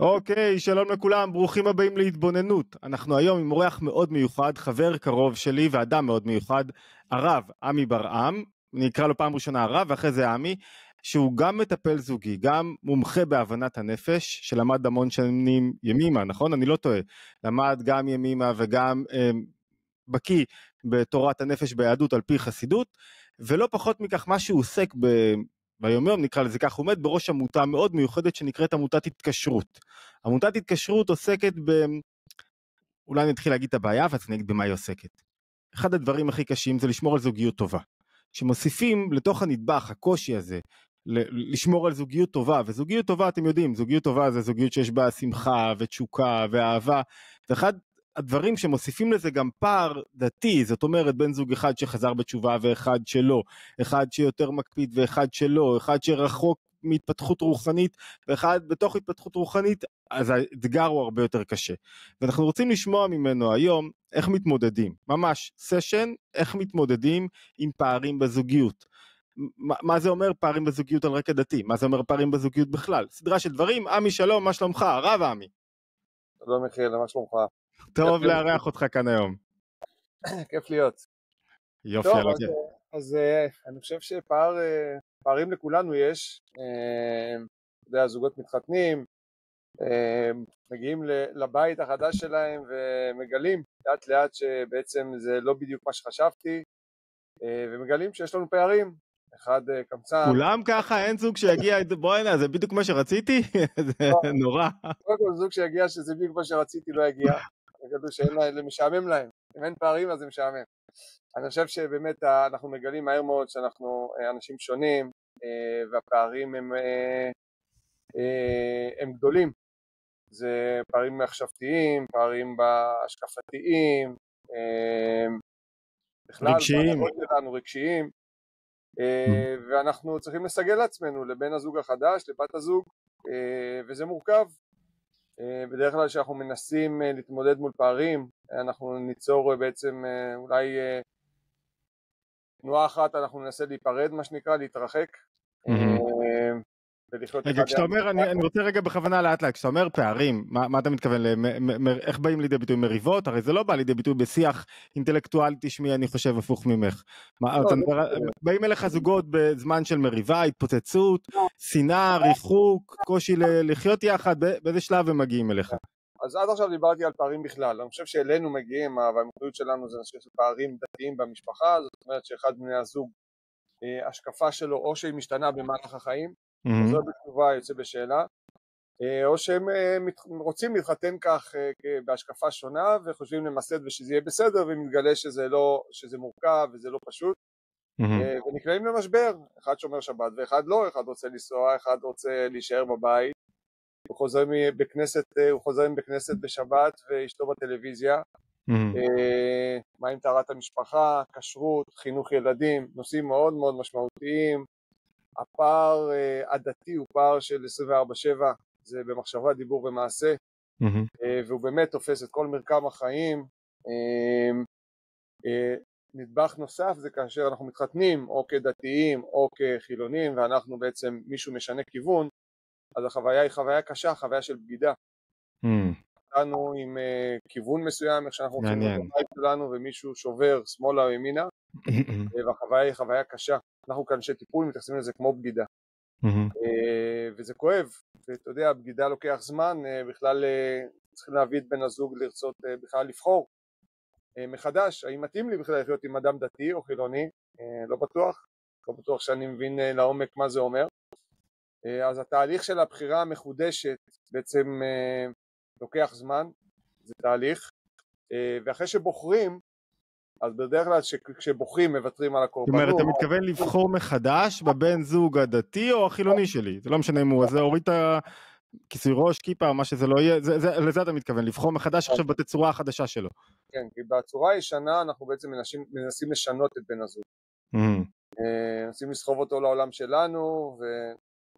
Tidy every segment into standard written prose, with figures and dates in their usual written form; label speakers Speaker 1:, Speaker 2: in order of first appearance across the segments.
Speaker 1: אוקיי, שלום לכולם, ברוכים הבאים להתבוננות. אנחנו היום עם אורח מאוד מיוחד, חבר קרוב שלי ואדם מאוד מיוחד, הרב עמי ברעם, אני אקרא לו פעם ראשונה הרב ואחרי זה עמי, שהוא גם מטפל זוגי, גם מומחה בהבנת הנפש, שלמד המון שנים ימימה, נכון? אני לא טועה. למד גם ימימה וגם בקיא בתורת הנפש ביהדות על פי חסידות, ולא פחות מכך מה שהוא עוסק ביומיום, נקרא לזה כך, הוא עומד בראש עמותה מאוד מיוחדת שנקראת עמותת התקשרות. עמותת התקשרות עוסקת אולי אני אתחיל להגיד את הבעיה ואז אני אגיד במה היא עוסקת. אחד הדברים הכי קשים זה לשמור על זוגיות טובה. שמוסיפים לתוך הנדבך, הקושי הזה, לשמור על זוגיות טובה, וזוגיות טובה אתם יודעים, זוגיות טובה זה זוגיות שיש בה שמחה ותשוקה ואהבה, ואחד הדברים שמוסיפים לזה גם פער דתי, זאת אומרת בין זוג אחד שחזר בתשובה ואחד שלא, אחד שיותר מקפיד ואחד שלא, אחד שרחוק מהתפתחות רוחנית ואחד בתוך התפתחות רוחנית, אז האתגר הוא הרבה יותר קשה. ואנחנו רוצים לשמוע ממנו היום איך מתמודדים, ממש סשן, איך מתמודדים עם פערים בזוגיות. מה זה אומר פערים בזוגיות על רקע דתי? מה זה אומר פערים בזוגיות בכלל? סדרה של דברים. עמי שלום, מה שלומך? הרב עמי.
Speaker 2: שלום מיכאל, מה שלומך?
Speaker 1: טוב לארח אותך כאן היום.
Speaker 2: כיף להיות.
Speaker 1: יופי.
Speaker 2: טוב, אז אני חושב שפערים לכולנו יש. אתה יודע, הזוגות מתחתנים, מגיעים לבית החדש שלהם ומגלים לאט לאט שבעצם זה לא בדיוק מה שחשבתי, ומגלים שיש לנו פערים. אחד קמצן.
Speaker 1: כולם ככה, אין זוג שיגיע, בוא הנה, זה בדיוק מה שרציתי? זה נורא.
Speaker 2: קודם כל זוג שיגיע שזה בדיוק מה שרציתי לא יגיע. יגדו שאין להם, משעמם להם. אם אין פערים אז זה משעמם. אני חושב שבאמת אנחנו מגלים מהר מאוד שאנחנו אנשים שונים, והפערים הם גדולים. זה פערים מחשבתיים, פערים בהשקפתיים, בכלל, רגשיים, ואנחנו צריכים לסגל לעצמנו לבן הזוג החדש, לבת הזוג, וזה מורכב. בדרך כלל שאנחנו מנסים להתמודד מול פערים, אנחנו ניצור בעצם אולי תנועה אחת, אנחנו ננסה להיפרד, מה שנקרא, להתרחק.
Speaker 1: רגע, כשאתה אומר, אני רוצה רגע בכוונה לאט לאט, כשאתה אומר פערים, מה אתה מתכוון, איך באים לידי ביטוי מריבות? הרי זה לא בא לידי ביטוי בשיח אינטלקטואלי, תשמעי, אני חושב הפוך ממך. באים אליך זוגות בזמן של מריבה, התפוצצות, שנאה, ריחוק, קושי לחיות יחד, באיזה שלב הם מגיעים אליך?
Speaker 2: אז עד עכשיו דיברתי על פערים בכלל, אני חושב שאלינו מגיעים, והמקוריות שלנו זה נושא של פערים דתיים במשפחה, זאת אומרת שאחד בני הזוג, השקפה שלו או שהיא משתנה במהלך החיים, חוזר בתשובה, יוצא בשאלה, או שהם רוצים להתחתן כך בהשקפה שונה וחושבים למסד ושזה יהיה בסדר, ומתגלה שזה מורכב וזה לא פשוט, ונקראים למשבר, אחד שומר שבת ואחד לא, אחד רוצה לנסוע, אחד רוצה להישאר בבית, הוא חוזר בכנסת בשבת ואשתו בטלוויזיה, מה עם טהרת המשפחה, כשרות, חינוך ילדים, נושאים מאוד מאוד משמעותיים. הפער הדתי הוא פער של 24/7, זה במחשבה, דיבור ומעשה, והוא באמת תופס את כל מרקם החיים. נדבך נוסף זה כאשר אנחנו מתחתנים או כדתיים או כחילונים, ואנחנו בעצם מישהו משנה כיוון, אז החוויה היא חוויה קשה, חוויה של בגידה. אנחנו עם כיוון מסוים, איך שאנחנו הולכים לבית שלנו ומישהו שובר שמאלה או ימינה, והחוויה היא חוויה קשה. אנחנו כאנשי טיפול מתייחסים לזה כמו בגידה, וזה כואב, ואתה יודע, בגידה לוקח זמן, בכלל צריכים להביא את בן הזוג לרצות בכלל לבחור מחדש, האם מתאים לי בכלל לחיות עם אדם דתי או חילוני, לא בטוח שאני מבין לעומק מה זה אומר. אז התהליך של הבחירה המחודשת בעצם לוקח זמן, זה תהליך, ואחרי שבוחרים, אז בדרך כלל כשבוחרים מבטרים על הקורבנות.
Speaker 1: זאת אומרת, אתה מתכוון לבחור מחדש בבן זוג הדתי או החילוני שלי? זה לא משנה אם הוא הוריד את הכיסוי ראש, כיפה, מה שזה לא יהיה, לזה אתה מתכוון, לבחור מחדש עכשיו בתצורה החדשה שלו.
Speaker 2: כן, כי בצורה הישנה אנחנו בעצם מנסים לשנות את בן הזוג. מנסים לסחוב אותו לעולם שלנו,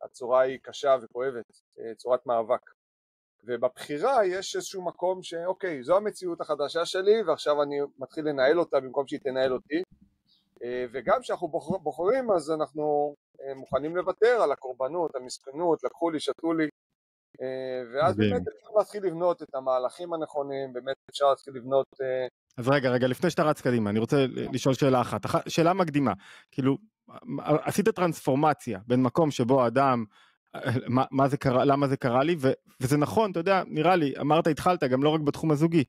Speaker 2: והצורה היא קשה וכואבת, צורת מאבק. ובבחירה יש איזשהו מקום שאוקיי, זו המציאות החדשה שלי, ועכשיו אני מתחיל לנהל אותה במקום שהיא תנהל אותי, וגם כשאנחנו בוחרים אז אנחנו מוכנים לוותר על הקורבנות, המסכנות, לקחו לי, שתו לי, ואז באמת אפשר להתחיל לבנות את המהלכים הנכונים, באמת אפשר להתחיל לבנות...
Speaker 1: אז רגע, לפני שאתה רץ קדימה, אני רוצה לשאול שאלה אחת, שאלה מקדימה, כאילו, עשית טרנספורמציה בין מקום שבו האדם, מה זה קרה, למה זה קרה לי, וזה נכון, אתה יודע, נראה לי, אמרת, התחלת, גם לא רק בתחום הזוגי,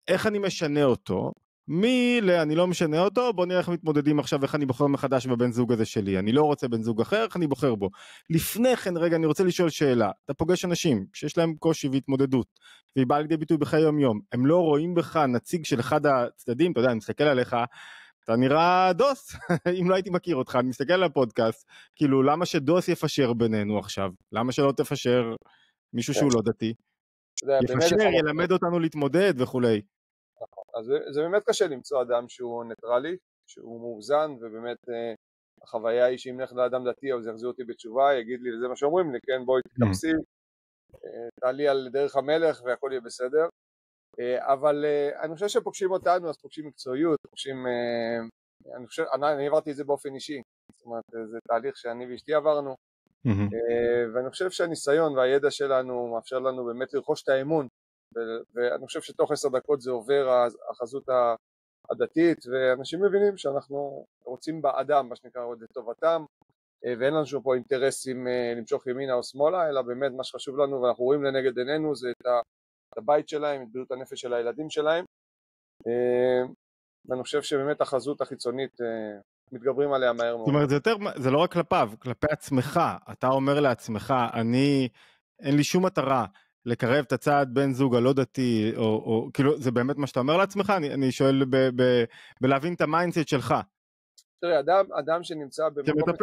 Speaker 1: איך אני משנה אותו, אני לא משנה אותו, בוא נראה איך מתמודדים עכשיו, איך אני בוחר מחדש בבן זוג הזה שלי, אני לא רוצה בן זוג אחר, איך אני בוחר בו. לפני כן, רגע, אני רוצה לשאול שאלה, אתה פוגש אנשים שיש להם קושי והתמודדות, והיא באה לידי ביטוי בחיי יום יום, הם לא רואים בך נציג של אחד הצדדים, אתה יודע, אני מסתכל עליך, אתה נראה דוס, אם לא הייתי מכיר אותך, אני מסתכל על הפודקאסט, כאילו, למה שדוס יפשר בינינו עכשיו? למה שלא תפשר מישהו שהוא לא דתי? יפשר, ילמד אותנו להתמודד וכולי.
Speaker 2: אז זה באמת קשה למצוא אדם שהוא ניטרלי, שהוא מאוזן, ובאמת החוויה היא שאם נלך לאדם דתי או זה יחזיר אותי בתשובה, יגיד לי, וזה מה שאומרים לי, כן, בואי תתכנסי, תעלי על דרך המלך והכל יהיה בסדר. אבל אני חושב שפוגשים אותנו, אז פוגשים מקצועיות, אני עברתי את זה באופן אישי, זאת אומרת, זה תהליך שאני ואשתי עברנו, ואני חושב שהניסיון והידע שלנו מאפשר לנו באמת לרכוש את האמון, ואני חושב שתוך 10 דקות זה עובר החזות הדתית, ואנשים מבינים שאנחנו רוצים באדם, מה שנקרא, עוד לטובתם, ואין לנו שום פה אינטרסים למשוך ימינה או שמאלה, אלא באמת מה שחשוב לנו, ואנחנו רואים לנגד עינינו, זה את הבית שלהם, את בריאות הנפש של הילדים שלהם, ואני חושב שבאמת החזות החיצונית מתגברים עליה מהר מאוד.
Speaker 1: זאת אומרת, זה לא רק כלפיו, כלפי עצמך, אתה אומר לעצמך, אין לי שום מטרה לקרב את הצד בן זוג הלא דתי, או כאילו, זה באמת מה שאתה אומר לעצמך? אני שואל בלהבין את המיינדסט שלך.
Speaker 2: תראה, אדם שנמצא במקום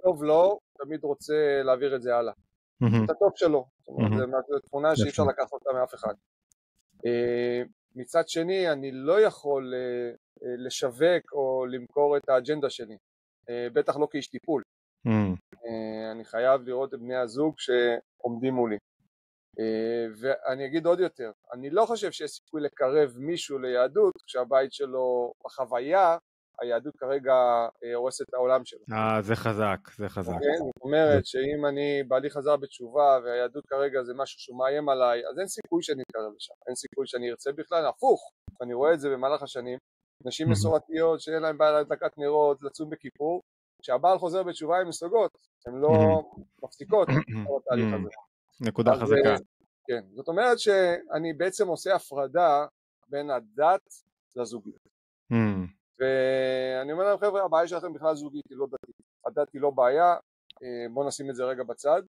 Speaker 2: טוב לו, תמיד רוצה להעביר את זה הלאה. את הטוב שלו, זאת אומרת, זו תכונה שאי אפשר לקחת אותה מאף אחד. מצד שני, אני לא יכול לשווק או למכור את האג'נדה שלי, בטח לא כאיש טיפול. אני חייב לראות את בני הזוג שעומדים מולי. ואני אגיד עוד יותר, אני לא חושב שיש סיכוי לקרב מישהו ליהדות, כשהבית שלו בחוויה, היהדות כרגע הורסת את העולם שלו.
Speaker 1: זה חזק, זה חזק.
Speaker 2: זאת אומרת שאם אני בעלי חזר בתשובה, והיהדות כרגע זה משהו שהוא מאיים עליי, אז אין סיכוי שאני אקרב לשם, אין סיכוי שאני ארצה בכלל, הפוך, אני רואה את זה במהלך השנים, נשים מסורתיות שאין להם בעיה להדלקת נרות, לצום בכיפור, כשהבעל חוזר בתשובה הן מסוגות, הן לא מפסיקות את התהליך הזה.
Speaker 1: נקודה חזקה.
Speaker 2: כן, זאת אומרת שאני בעצם עושה הפרדה בין הדת לזוגיות. ואני אומר להם, חבר'ה, הבעיה שלכם בכלל זוגית, היא לא דתית. הדת היא לא בעיה, בואו נשים את זה רגע בצד,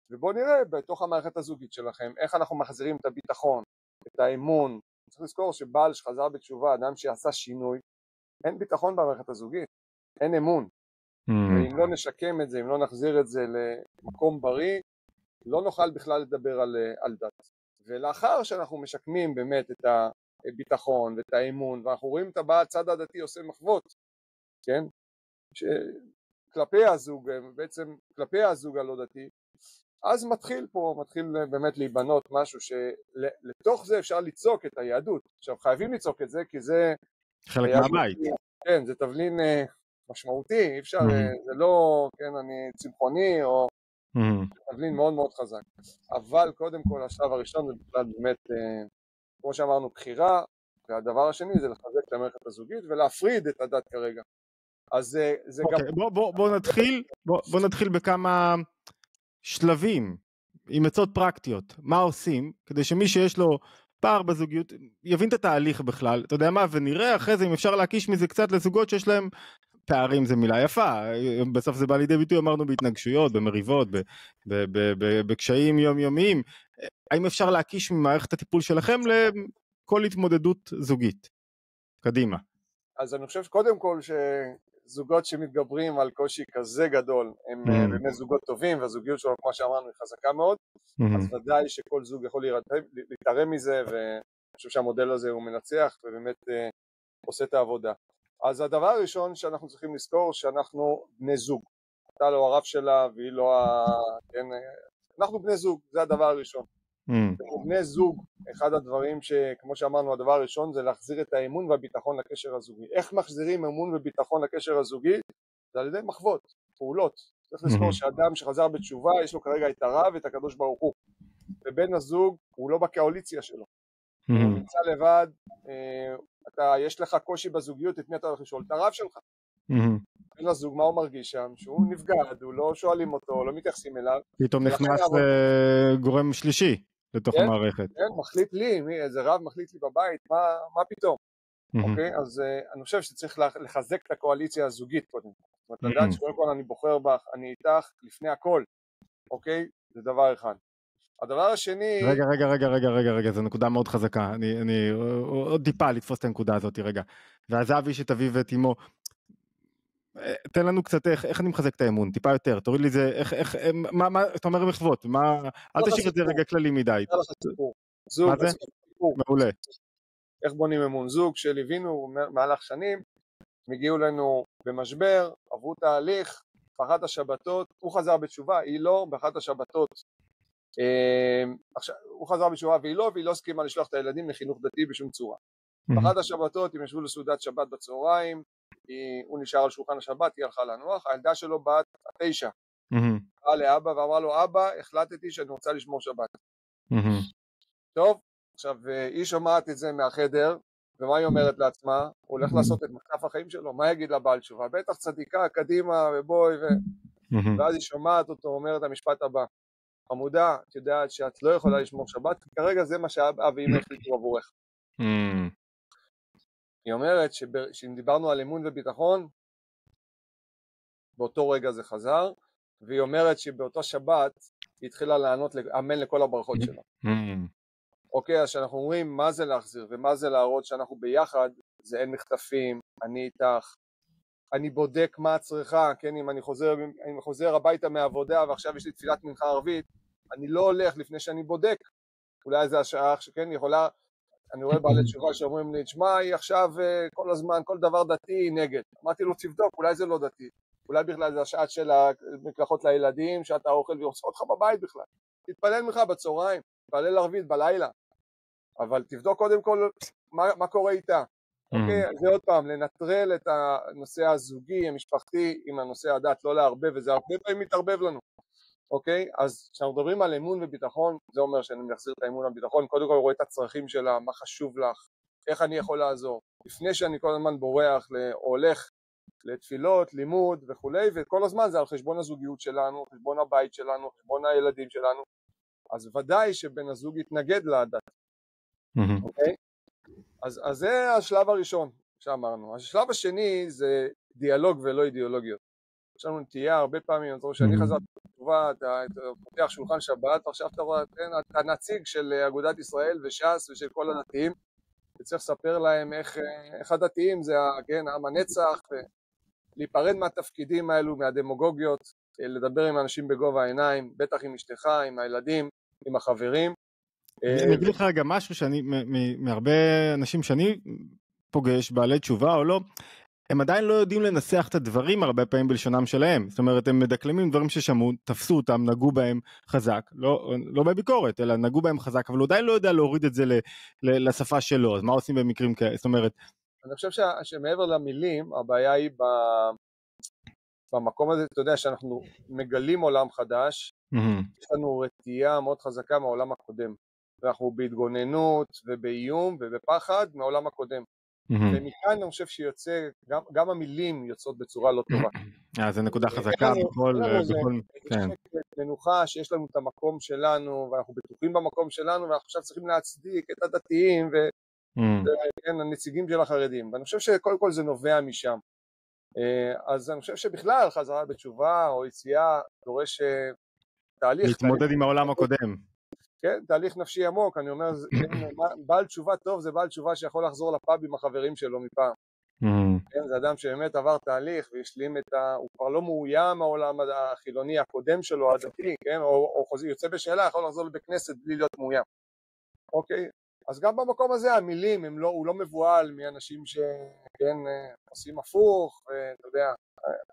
Speaker 2: ובואו נראה בתוך המערכת הזוגית שלכם, איך אנחנו מחזירים את הביטחון, את האמון. צריך לזכור שבעל שחזר בתשובה, אדם שעשה שינוי, אין ביטחון במערכת הזוגית, אין אמון. ואם לא נשקם את זה, אם לא נחזיר את זה למקום בריא, לא נוכל בכלל לדבר על דת. ולאחר שאנחנו משקמים באמת את הביטחון ואת האמון, ואנחנו רואים את הצד הדתי עושה מחוות, כן? כלפי הזוג, בעצם כלפי הזוג הלא דתי, אז מתחיל באמת להיבנות משהו שלתוך זה אפשר ליצוק את היהדות. עכשיו חייבים ליצוק את זה, כי זה
Speaker 1: חלק מהבית.
Speaker 2: כן, זה תבלין משמעותי, אפשר, זה לא, כן, אני צמחוני או תבלין מאוד מאוד חזק. אבל קודם כל השלב הראשון זה בכלל באמת, כמו שאמרנו, בחירה, והדבר השני זה לחזק את המערכת הזוגית ולהפריד את הדת כרגע. אז זה גם...
Speaker 1: בוא נתחיל בכמה שלבים, עם עצות פרקטיות, מה עושים, כדי שמי שיש לו פער בזוגיות, יבין את התהליך בכלל, אתה יודע מה, ונראה אחרי זה אם אפשר להקיש מזה קצת לזוגות שיש להם פערים, זה מילה יפה, בסוף זה בא לידי ביטוי, אמרנו בהתנגשויות, במריבות, בקשיים יומיומיים, האם אפשר להקיש ממערכת הטיפול שלכם לכל התמודדות זוגית? קדימה.
Speaker 2: אז אני חושב שקודם כל שזוגות שמתגברים על קושי כזה גדול, הם באמת זוגות טובים, והזוגיות שלו, כמו שאמרנו, היא חזקה מאוד, אז ודאי שכל זוג יכול להתערם מזה, ואני חושב שהמודל הזה הוא מנצח, ובאמת עושה את העבודה. אז הדבר הראשון שאנחנו צריכים לזכור, שאנחנו בני זוג. אתה לא הרב שלה, והיא לא כן, אנחנו בני זוג, זה הדבר הראשון. בני זוג, אחד הדברים שכמו שאמרנו, הדבר הראשון זה להחזיר את האמון והביטחון לקשר הזוגי. איך מחזירים אמון וביטחון לקשר הזוגי? זה על ידי מחוות, פעולות. צריך לזכור שאדם שחזר בתשובה, יש לו כרגע את הרב ואת הקדוש ברוך הוא. ובן הזוג הוא לא בקואליציה שלו. הוא נמצא לבד, יש לך קושי בזוגיות, את מי אתה הולך לשאול? את הרב שלך. בן הזוג, מה הוא מרגיש שם? שהוא נפגד, הוא לא שואלים אותו, לא מתייחסים אליו.
Speaker 1: פתאום נכנס גורם שלישי לתוך המערכת.
Speaker 2: כן, מחליט לי, איזה רב מחליט לי בבית, מה פתאום? אוקיי, אז אני חושב שצריך לחזק את הקואליציה הזוגית קודם. זאת אומרת, לדעת שקודם כל אני בוחר בך, אני איתך לפני הכל. אוקיי? זה דבר אחד. הדבר השני...
Speaker 1: רגע, זו נקודה מאוד חזקה. אני עוד טיפה לתפוס את הנקודה הזאת, רגע. ועזב איש את אביו ואת אמו. תן לנו קצת איך אני מחזק את האמון, טיפה יותר, תוריד לי זה, איך, מה, אתה אומר מחוות, אל תשאיר את זה רגע כללי מדי.
Speaker 2: זוג,
Speaker 1: מה זה? מעולה.
Speaker 2: איך בונים אמון? זוג שליווינו מהלך שנים, הגיעו לנו במשבר, עברו תהליך, באחת השבתות, הוא חזר בתשובה, היא לא, באחת השבתות, הוא חזר בתשובה והיא לא הסכימה לשלוח את הילדים לחינוך דתי בשום צורה. באחת השבתות הם ישבו לסעודת שבת בצהריים, הוא נשאר על שולחן השבת, היא הלכה לנוח, הילדה שלו בת 9, באה לאבא ואמרה לו, אבא, החלטתי שאני רוצה לשמור שבת. טוב, עכשיו היא שומעת את זה מהחדר, ומה היא אומרת לעצמה? הוא הולך לעשות את מחטף החיים שלו, מה יגיד לבעל תשובה? בטח צדיקה, קדימה ובואי ואז היא שומעת אותו, אומרת המשפט הבא, חמודה, את יודעת שאת לא יכולה לשמור שבת, כי כרגע זה מה שאבא ואמא החליטו עבורך. היא אומרת שאם דיברנו על אמון וביטחון, באותו רגע זה חזר, והיא אומרת שבאותו שבת היא התחילה לענות אמן לכל הברכות שלה. אוקיי, אז שאנחנו אומרים מה זה להחזיר ומה זה להראות שאנחנו ביחד, זה אין מחטפים, אני איתך, אני בודק מה צריכה, כן, אם אני חוזר הביתה מהעבודה ועכשיו יש לי תפילת מנחה ערבית, אני לא הולך לפני שאני בודק, אולי זה השעה שכן יכולה, אני רואה בעלי תשובה שאומרים לי, תשמע, היא עכשיו כל הזמן, כל דבר דתי היא נגד. אמרתי לו, תבדוק, אולי זה לא דתי. אולי בכלל זה השעה של המקלחות לילדים, שאתה אוכל ועושה אותך בבית בכלל. תתפלל ממך בצהריים, תתפלל ערבית בלילה. אבל תבדוק קודם כל מה קורה איתה. אוקיי? זה עוד פעם, לנטרל את הנושא הזוגי, המשפחתי, עם הנושא הדת, לא להרבב, וזה הרבה פעמים מתערבב לנו. אוקיי? אז כשאנחנו מדברים על אמון וביטחון, זה אומר שאני מחזיר את האמון והביטחון, קודם כל רואה את הצרכים שלה, מה חשוב לך, איך אני יכול לעזור, לפני שאני כל הזמן בורח או הולך לתפילות, לימוד וכולי, וכל הזמן זה על חשבון הזוגיות שלנו, חשבון הבית שלנו, חשבון הילדים שלנו, אז ודאי שבן הזוג יתנגד לדת. אוקיי? אז זה השלב הראשון שאמרנו. השלב השני זה דיאלוג ולא אידיאולוגיות. יש לנו נטייה הרבה פעמים, שאני חזרתי בתשובה, אתה פותח שולחן שבת, ועכשיו אתה רואה, אתה נציג של אגודת ישראל וש"ס ושל כל הדתיים, וצריך לספר להם איך הדתיים זה עם הנצח, להיפרד מהתפקידים האלו, מהדמוגוגיות, לדבר עם אנשים בגובה העיניים, בטח עם אשתך, עם הילדים, עם החברים.
Speaker 1: אני אגיד לך רגע משהו שאני, מהרבה אנשים שאני פוגש, בעלי תשובה או לא, הם עדיין לא יודעים לנסח את הדברים הרבה פעמים בלשונם שלהם, זאת אומרת הם מדקלמים דברים ששמעו, תפסו אותם, נגעו בהם חזק, לא בביקורת, אלא נגעו בהם חזק, אבל הוא עדיין לא יודע להוריד את זה לשפה שלו, אז מה עושים במקרים כאלה, זאת אומרת...
Speaker 2: אני חושב שמעבר למילים, הבעיה היא במקום הזה, אתה יודע שאנחנו מגלים עולם חדש, יש לנו רתיעה מאוד חזקה מהעולם הקודם, ואנחנו בהתגוננות ובאיום ובפחד מהעולם הקודם. ומכאן אני חושב שיוצא, גם המילים יוצאות בצורה לא טובה.
Speaker 1: זה נקודה חזקה בכל...
Speaker 2: מנוחה שיש לנו את המקום שלנו, ואנחנו בטוחים במקום שלנו, ואנחנו עכשיו צריכים להצדיק את הדתיים, והנציגים של החרדים. ואני חושב שקודם כל זה נובע משם. אז אני חושב שבכלל חזרה בתשובה או יציאה דורש תהליך...
Speaker 1: להתמודד עם העולם הקודם.
Speaker 2: כן, תהליך נפשי עמוק, אני אומר, בעל תשובה טוב זה בעל תשובה שיכול לחזור לפאב עם החברים שלו מפעם. כן, זה אדם שבאמת עבר תהליך והשלים הוא כבר לא מאוים מהעולם החילוני הקודם שלו, הדתי, כן, או יוצא בשאלה, יכול לחזור לבית כנסת בלי להיות מאוים. אוקיי, אז גם במקום הזה המילים, הוא לא מבועל מאנשים שכן, עושים הפוך, ואתה יודע,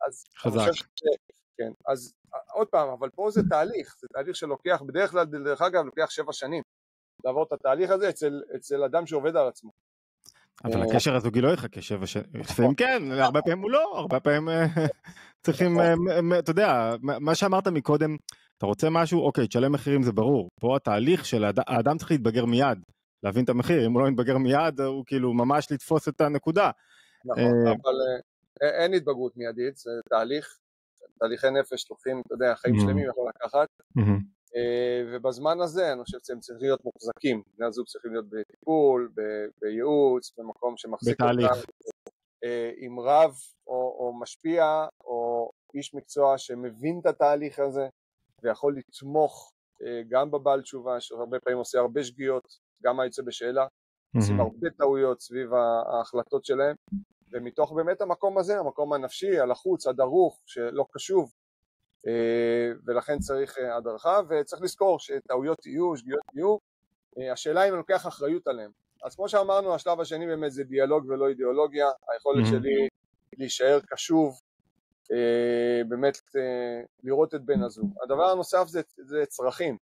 Speaker 2: אז...
Speaker 1: חזק.
Speaker 2: כן, אז עוד פעם, אבל פה זה תהליך שלוקח, בדרך כלל, דרך אגב, לוקח 7 שנים, לעבור את התהליך הזה אצל אדם שעובד על עצמו.
Speaker 1: אבל הקשר הזוגי לא יחכה 7 שנים, לפעמים כן, הרבה פעמים הוא לא, הרבה פעמים צריכים, אתה יודע, מה שאמרת מקודם, אתה רוצה משהו, אוקיי, תשלם מחירים זה ברור, פה התהליך של האדם צריך להתבגר מיד, להבין את המחיר, אם הוא לא מתבגר מיד, הוא כאילו ממש לתפוס את הנקודה.
Speaker 2: נכון, אבל אין התבגרות מיידית, זה תהליכי נפש לוקחים, אתה יודע, חיים שלמים יכול לקחת, ובזמן הזה אני חושב שהם צריכים להיות מוחזקים, בני הזוג צריכים להיות בטיפול, בייעוץ, במקום שמחזיק אותם, עם רב או משפיע או איש מקצוע שמבין את התהליך הזה ויכול לתמוך גם בבעל תשובה, שהרבה פעמים עושה הרבה שגיאות, גם מה יוצא בשאלה, עושים הרבה טעויות סביב ההחלטות שלהם, ומתוך באמת המקום הזה, המקום הנפשי, הלחוץ, הדרוך, שלא קשוב, ולכן צריך הדרכה, וצריך לזכור שטעויות יהיו, שגיאות יהיו, השאלה אם אני לוקח אחריות עליהם. אז כמו שאמרנו, השלב השני באמת זה דיאלוג ולא אידיאולוגיה, היכולת שלי להישאר קשוב, באמת לראות את בן הזוג. הדבר הנוסף זה צרכים.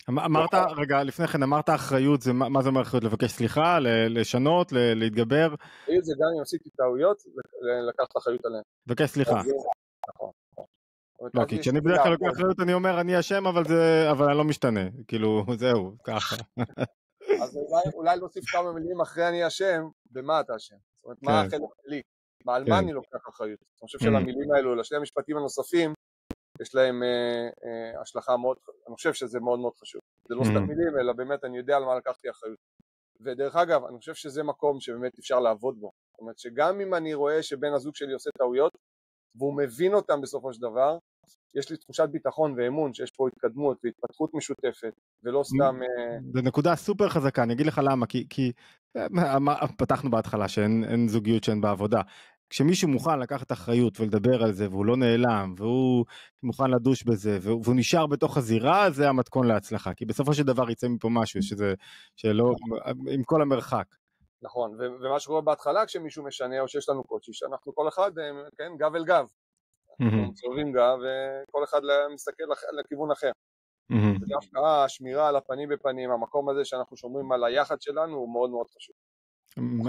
Speaker 1: אמרת, רגע, לפני כן אמרת אחריות, מה זה אומר אחריות? לבקש סליחה, לשנות, להתגבר?
Speaker 2: אחריות זה גם אם עשיתי טעויות, לקחת אחריות עליהם.
Speaker 1: לבקש סליחה.
Speaker 2: נכון.
Speaker 1: לא, כי כשאני בדרך כלל לוקח אחריות אני אומר אני אשם, אבל אני לא משתנה, כאילו זהו, ככה.
Speaker 2: אז אולי להוסיף כמה מילים אחרי אני אשם, במה אתה אשם? זאת אומרת, מה החלק שלי? על מה אני לוקח אחריות? אני חושב שלמילים האלו, לשני המשפטים הנוספים, יש להם השלכה מאוד, אני חושב שזה מאוד מאוד חשוב. זה לא סתם מילים, אלא באמת אני יודע על מה לקחתי אחריות. ודרך אגב, אני חושב שזה מקום שבאמת אפשר לעבוד בו. זאת אומרת שגם אם אני רואה שבן הזוג שלי עושה טעויות, והוא מבין אותם בסופו של דבר, יש לי תחושת ביטחון ואמון שיש פה התקדמות והתפתחות משותפת, ולא סתם...
Speaker 1: זה נקודה סופר חזקה, אני אגיד לך למה, כי פתחנו בהתחלה שאין זוגיות שאין בעבודה. כשמישהו מוכן לקחת אחריות ולדבר על זה, והוא לא נעלם, והוא מוכן לדוש בזה, והוא נשאר בתוך הזירה, זה המתכון להצלחה, כי בסופו של דבר יצא מפה משהו, שלא, עם כל המרחק.
Speaker 2: נכון, ומה שקורה בהתחלה כשמישהו משנה, או שיש לנו קושי, שאנחנו כל אחד, כן, גב אל גב. אנחנו צורבים גב, וכל אחד מסתכל לכיוון אחר. ודווקא השמירה על הפנים בפנים, המקום הזה שאנחנו שומרים על היחד שלנו, הוא מאוד מאוד חשוב.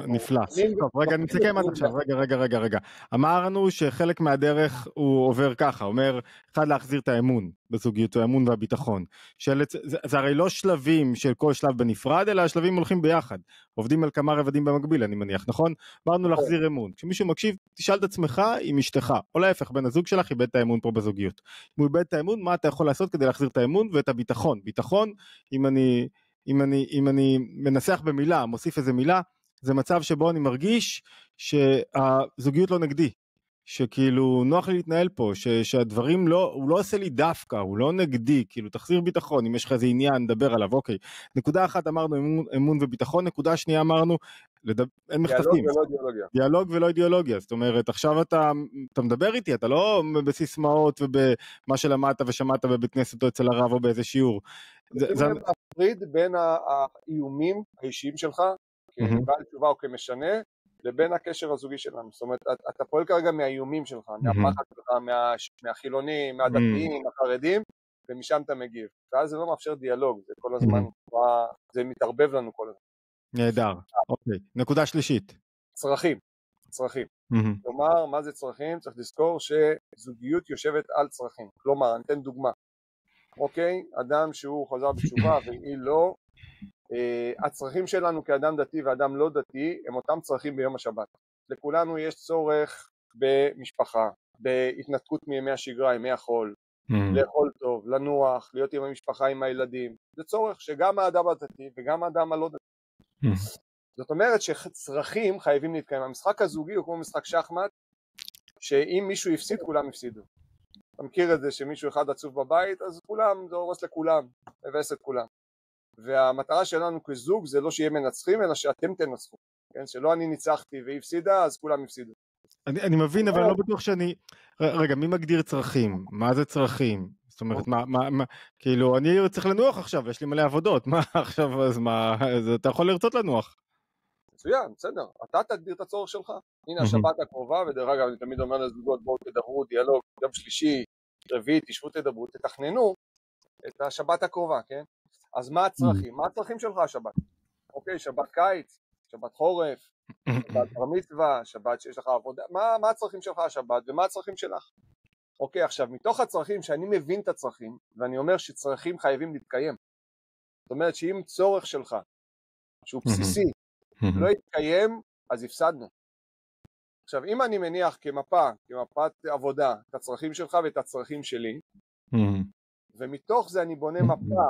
Speaker 1: נפלא. טוב, רגע, נסכם עד עכשיו, רגע. אמרנו שחלק מהדרך הוא עובר ככה, אומר, אחד להחזיר את האמון בזוגיות, האמון והביטחון. זה הרי לא שלבים של כל שלב בנפרד, אלא השלבים הולכים ביחד. עובדים על כמה רבדים במקביל, אני מניח, נכון? אמרנו להחזיר אמון. כשמישהו מקשיב, תשאל את עצמך עם אשתך, או להפך, בן הזוג שלך איבד את האמון פה בזוגיות. אם הוא איבד את האמון, מה אתה יכול לעשות כדי להחזיר את האמון ואת הביטחון? ביטחון, אם אני מנסח במילה, מוסיף איזה מילה, זה מצב שבו אני מרגיש שהזוגיות לא נגדי, שכאילו נוח לי להתנהל פה, שהדברים לא, הוא לא עושה לי דווקא, הוא לא נגדי, כאילו תחזיר ביטחון, אם יש לך איזה עניין, נדבר עליו, אוקיי. נקודה אחת אמרנו אמון וביטחון, נקודה שנייה אמרנו, אין מחטפים. דיאלוג ולא אידיאולוגיה, זאת אומרת, עכשיו אתה מדבר איתי, אתה לא בסיסמאות ובמה שלמדת ושמעת בבית כנסת או אצל הרב או באיזה שיעור.
Speaker 2: זה להפריד בין האיומים האישיים שלך, כבעל תשובה או כמשנה, לבין הקשר הזוגי שלנו. זאת אומרת, אתה פועל כרגע מהאיומים שלך, מהפחד שלך, מהחילונים, מהדתיים, מהחרדים, ומשם אתה מגיב. ואז זה לא מאפשר דיאלוג, זה כל הזמן, זה מתערבב לנו כל הזמן.
Speaker 1: נהדר, אוקיי. נקודה שלישית.
Speaker 2: צרכים. כלומר, מה זה צרכים? צריך לזכור שזוגיות יושבת על צרכים. כלומר, אני אתן דוגמה. אוקיי, אדם שהוא חזר בתשובה והיא לא, הצרכים שלנו כאדם דתי ואדם לא דתי הם אותם צרכים ביום השבת. לכולנו יש צורך במשפחה, בהתנתקות מימי השגרה, ימי החול, לאכול טוב, לנוח, להיות עם המשפחה, עם הילדים. זה צורך שגם האדם הדתי וגם האדם הלא דתי. זאת אומרת שצרכים חייבים להתקיים. המשחק הזוגי הוא כמו משחק שחמט, שאם מישהו יפסיד, כולם יפסידו. אתה מכיר את זה שמישהו אחד עצוב בבית, אז כולם, זה הורס לכולם, מבאס את כולם. והמטרה שלנו כזוג זה לא שיהיה מנצחים, אלא שאתם תנצחו. כן? שלא אני ניצחתי והיא הפסידה, אז כולם יפסידו.
Speaker 1: אני מבין, אבל אני לא בטוח שאני... רגע, מי מגדיר צרכים? מה זה צרכים? זאת אומרת, כאילו, אני צריך לנוח עכשיו, יש לי מלא עבודות. מה עכשיו, אז מה? אתה יכול לרצות לנוח.
Speaker 2: מצוין, בסדר. אתה תגדיר את הצורך שלך. הנה השבת הקרובה, ודרך אגב, אני תמיד אומר לזוגות, בואו תדברו, דיאלוג, יום שלישי, רביעי, תשבו תדברו, תתכננו את השבת הקרובה, כן? אז מה הצרכים? מה הצרכים שלך השבת? אוקיי, שבת קיץ, שבת חורף, שבת בר מצווה, שבת שיש לך עבודה, מה הצרכים שלך השבת ומה הצרכים שלך? אוקיי, עכשיו, מתוך הצרכים, שאני מבין את הצרכים, ואני אומר שצרכים חייבים להתקיים. זאת אומרת שאם צורך שלך, שהוא בסיסי, לא יתקיים, אז הפסדנו. עכשיו, אם אני מניח כמפת עבודה, את הצרכים שלך ואת הצרכים שלי, ומתוך זה אני בונה מפה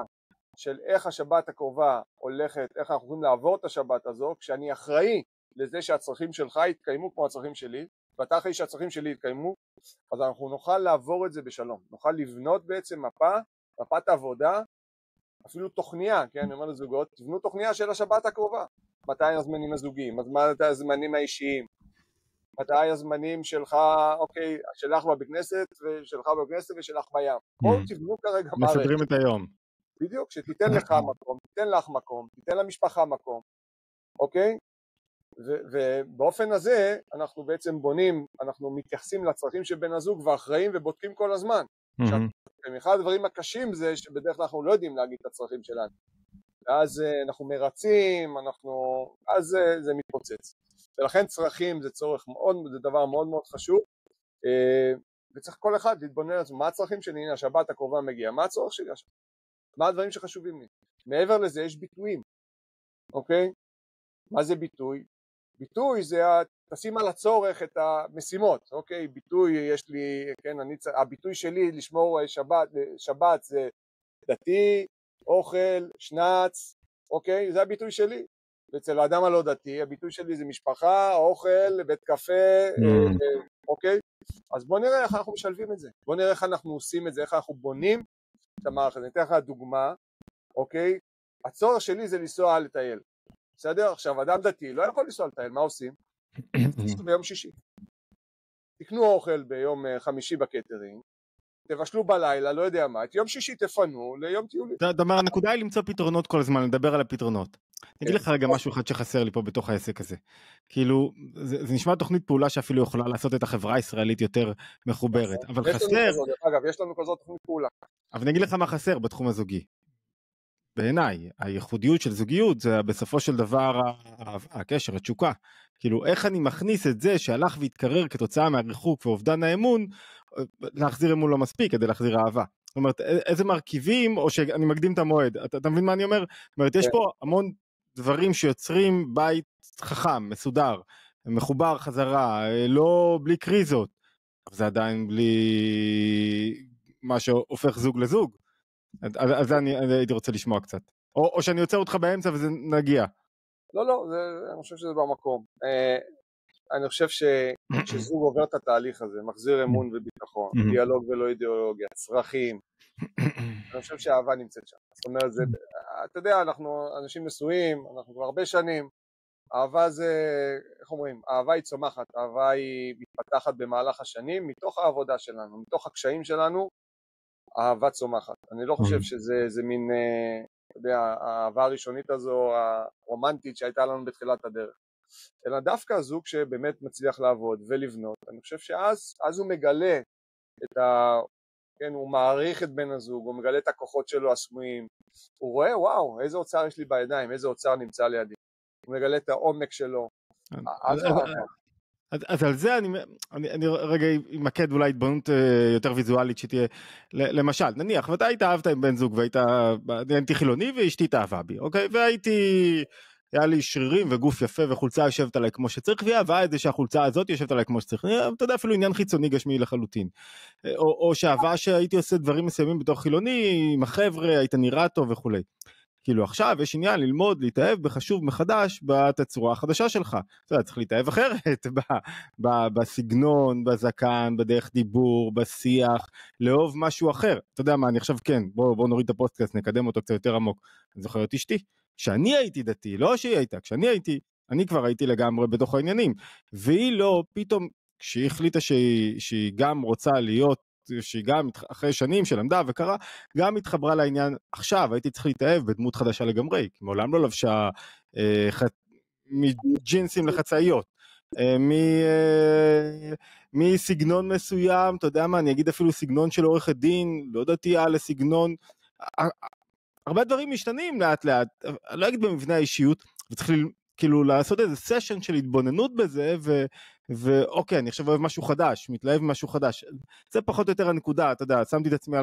Speaker 2: של איך השבת הקרובה הולכת, איך אנחנו יכולים לעבור את השבת הזו, כשאני אחראי לזה שהצרכים שלך יתקיימו כמו הצרכים שלי, ואתה אחראי שהצרכים שלי יתקיימו, אז אנחנו נוכל לעבור את זה בשלום, נוכל לבנות בעצם מפת עבודה, אפילו תוכניה, כן, אני אומר לזוגות, תבנו תוכניה של השבת הקרובה, מתי הזמנים הזוגיים, מתי הזמנים האישיים, מתי הזמנים שלך, אוקיי, שלך בכנסת, ושלך בכנסת ושלך בים. בואו תבנו כרגע מערכת.
Speaker 1: מסדרים את היום.
Speaker 2: בדיוק, שתיתן לך מקום, תיתן לך מקום, תיתן למשפחה מקום, אוקיי? ובאופן הזה אנחנו בעצם בונים, אנחנו מתייחסים לצרכים של בן הזוג ואחראים ובודקים כל הזמן. עכשיו, אחד הדברים הקשים זה שבדרך כלל אנחנו לא יודעים להגיד את הצרכים שלנו. ואז אנחנו מרצים, אז זה מתפוצץ. ולכן צרכים זה צורך מאוד, זה דבר מאוד מאוד חשוב, וצריך כל אחד להתבונן על זה, מה הצרכים שלי, הנה השבת הקרובה מגיעה, מה הצורך שלי עכשיו, מה הדברים שחשובים לי, מעבר לזה יש ביטויים, אוקיי? מה זה ביטוי? ביטוי זה תשים על הצורך את המשימות, אוקיי? ביטוי יש לי, כן, הביטוי שלי לשמור שבת זה דתי, אוכל, שנץ, אוקיי? זה הביטוי שלי. ואצל האדם הלא דתי, הביטוי שלי זה משפחה, אוכל, בית קפה, אוקיי? אז בוא נראה איך אנחנו משלבים את זה. בוא נראה איך אנחנו עושים את זה, איך אנחנו בונים את המערכת. אני אתן לך דוגמה, אוקיי? הצורך שלי זה לנסוע לטייל. בסדר? עכשיו, אדם דתי לא יכול לנסוע לטייל, מה עושים? ביום שישי. תקנו אוכל ביום חמישי בקטרינג, תבשלו בלילה, לא יודע מה, את יום שישי תפנו ליום טיולי.
Speaker 1: דמר, הנקודה היא למצוא פתרונות כל הזמן, לדבר על הפתרונות. אני אגיד לך רגע משהו אחד שחסר לי פה בתוך העסק הזה. כאילו, זה נשמע תוכנית פעולה שאפילו יכולה לעשות את החברה הישראלית יותר מחוברת, אבל חסר...
Speaker 2: אגב, יש לנו כזאת תוכנית פעולה.
Speaker 1: אבל אני אגיד לך מה חסר בתחום הזוגי. בעיניי, הייחודיות של זוגיות זה בסופו של דבר הקשר, התשוקה. כאילו, איך אני מכניס את זה שהלך והתקרר כתוצאה מהריחוק ואובדן האמון, להחזיר אמון לא מספיק כדי להחזיר אהבה. זאת אומרת, איזה מרכיבים, או שאני מקדים את המועד, אתה מבין מה אני אומר? זאת אומרת, יש פה המון דברים שיוצרים בית חכם, מסודר, מחובר חזרה, לא בלי קריזות, אבל זה עדיין בלי מה שהופך זוג לזוג. אז זה אני הייתי רוצה לשמוע קצת. או שאני יוצא אותך באמצע וזה נגיע.
Speaker 2: לא, אני חושב שזה במקום. אני חושב שזוג עובר את התהליך הזה, מחזיר אמון וביטחון, דיאלוג ולא אידיאולוגיה, צרכים. אני חושב שהאהבה נמצאת שם. זאת אומרת, אתה יודע, אנחנו אנשים נשואים, אנחנו כבר הרבה שנים, אהבה זה, איך אומרים, אהבה היא צומחת, אהבה היא מתפתחת במהלך השנים, מתוך העבודה שלנו, מתוך הקשיים שלנו, אהבה צומחת. אני לא חושב שזה מין, אתה יודע, האהבה הראשונית הזו, הרומנטית שהייתה לנו בתחילת הדרך. אלא דווקא הזוג שבאמת מצליח לעבוד ולבנות, אני חושב שאז הוא מגלה את כן, הוא מעריך את בן הזוג, הוא מגלה את הכוחות שלו הסמויים, הוא רואה, וואו, איזה אוצר יש לי בידיים, איזה אוצר נמצא לידי, הוא מגלה את העומק שלו.
Speaker 1: אז על זה אני רגע אמקד אולי התבוננות יותר ויזואלית שתהיה, למשל, נניח, ואתה היית אהבת עם בן זוג, והייתי חילוני ואשתי תאהבה בי, אוקיי? היה לי שרירים וגוף יפה וחולצה יושבת עליי כמו שצריך, והיא אהבה את זה שהחולצה הזאת יושבת עליי כמו שצריך. אתה יודע, אפילו עניין חיצוני גשמי לחלוטין. או שאהבה שהייתי עושה דברים מסוימים בתוך חילוני, עם החבר'ה, היית נראה טוב וכו'. כאילו עכשיו יש עניין ללמוד, להתאהב בחשוב מחדש בתצורה החדשה שלך. אתה יודע, צריך להתאהב אחרת, בסגנון, בזקן, בדרך דיבור, בשיח, לאהוב משהו אחר. אתה יודע מה, אני עכשיו כן, בוא נוריד את הפודקאסט, נקדם אותו קצת יותר עמוק. אני זוכר את אשתי. כשאני הייתי דתי, לא שהיא הייתה, כשאני הייתי, אני כבר הייתי לגמרי בתוך העניינים, והיא לא, פתאום, כשהיא החליטה שהיא גם רוצה להיות, שהיא גם אחרי שנים שלמדה וקרה, גם התחברה לעניין, עכשיו הייתי צריך להתאהב בדמות חדשה לגמרי, כי מעולם לא לבשה מג'ינסים לחצאיות, מסגנון מסוים, אתה יודע מה, אני אגיד אפילו סגנון של עורכת דין, לא דתייה לסגנון, הרבה דברים משתנים לאט לאט, לא אגיד במבנה האישיות, וצריך כאילו לעשות איזה סשן של התבוננות בזה, ואוקיי, אני עכשיו אוהב משהו חדש, מתלהב משהו חדש. זה פחות או יותר הנקודה, אתה יודע, שמתי את עצמי